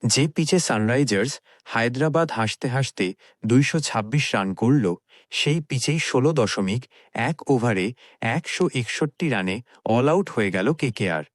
যে পিচে সানরাইজার্স হায়দ্রাবাদ হাসতে হাসতে ২২৬ রান করল, সেই পিচেই ১৬.১ ওভারে ১৬১ রানে অল আউট হয়ে গেল কেকেআর।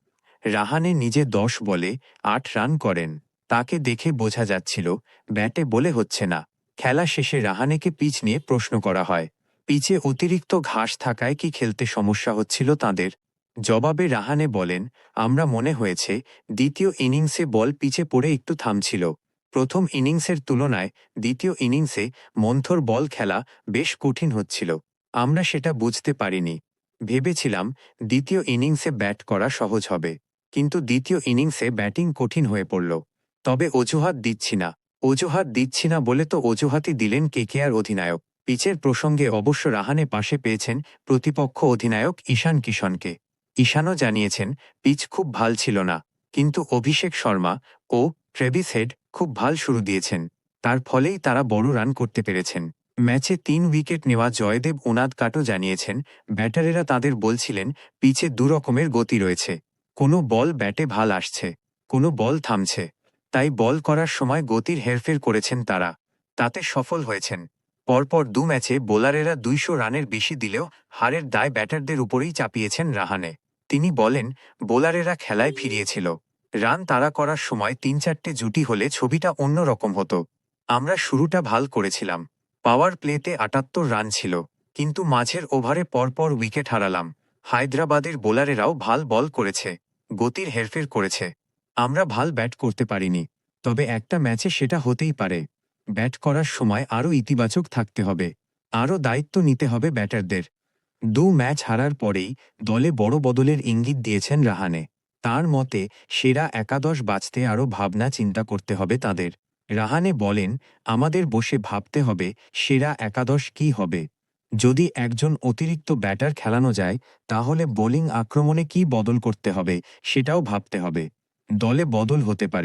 রাহানে নিজে ১০ বলে ৮ রান করেন। তাকে দেখে বোঝা যাচ্ছিল ব্যাটে বলে হচ্ছে না। খেলা শেষে রাহানেকে পিচ নিয়ে প্রশ্ন করা হয়, পিচে অতিরিক্ত ঘাস থাকায় কি খেলতে সমস্যা হচ্ছিল তাঁদের। জবাবে রাহানে বলেন, আমরা মনে হয়েছে দ্বিতীয় ইনিংসে বল পিচে পড়ে একটু থামছিল। প্রথম ইনিংসের তুলনায় দ্বিতীয় ইনিংসে মন্থর বল খেলা বেশ কঠিন হচ্ছিল। আমরা সেটা বুঝতে পারিনি। ভেবেছিলাম দ্বিতীয় ইনিংসে ব্যাট করা সহজ হবে, কিন্তু দ্বিতীয় ইনিংসে ব্যাটিং কঠিন হয়ে পড়ল। তবে অজুহাত দিচ্ছি না বলে তো অজুহাতই দিলেন কেকেআর অধিনায়ক। পিচের প্রসঙ্গে অবশ্য রাহানে পাশে পেয়েছেন প্রতিপক্ষ অধিনায়ক ঈশান কিশনকে। ঈশানও জানিয়েছেন পিচ খুব ভাল ছিল না, কিন্তু অভিষেক শর্মা ও ট্রেভিস হেড খুব ভাল শুরু দিয়েছেন, তার ফলেই তারা বড় রান করতে পেরেছেন। ম্যাচে ৩ উইকেট নেওয়া জয়দেব উনাদকাটও জানিয়েছেন ব্যাটারেরা তাদের বলছিলেন পিচে দুরকমের গতি রয়েছে, কোনো বল ব্যাটে ভাল আসছে, কোনো বল থামছে, তাই বল করার সময় গতির হেরফের করেছেন তারা, তাতে সফল হয়েছেন। পরপর ২ ম্যাচে বোলারেরা ২০০ রানের বেশি দিলেও হারের দায় ব্যাটারদের উপরেই চাপিয়েছেন রাহানে। তিনি বলেন, বোলারেরা খেলায় ফিরিয়েছিল। রান তাড়া করার সময় ৩-৪টে জুটি হলে ছবিটা অন্য রকম হতো। আমরা শুরুটা ভাল করেছিলাম। পাওয়ার প্লেতে ৭৮ রান ছিল, কিন্তু মাঝের ওভারে পরপর উইকেট হারালাম। হায়দ্রাবাদের বোলারেরাও ভাল বল করেছে, গতির হেরফের করেছে। আমরা ভাল ব্যাট করতে পারিনি, তবে একটা ম্যাচে সেটা হতেই পারে। ব্যাট করার সময় আরও ইতিবাচক থাকতে হবে, আরও দায়িত্ব নিতে হবে ব্যাটারদের। ২ ম্যাচ হারার পরেই দলে বড় বদলের ইঙ্গিত দিয়েছেন রাহানে। তাঁর মতে সেরা একাদশ বাছতে আরও ভাবনা চিন্তা করতে হবে তাদের। রাহানে বলেন, আমাদের বসে ভাবতে হবে সেরা একাদশ কী হবে। যদি একজন অতিরিক্ত ব্যাটার খেলানো যায়, তাহলে বোলিং আক্রমণে কী বদল করতে হবে সেটাও ভাবতে হবে। দলে বদল হতে পারে।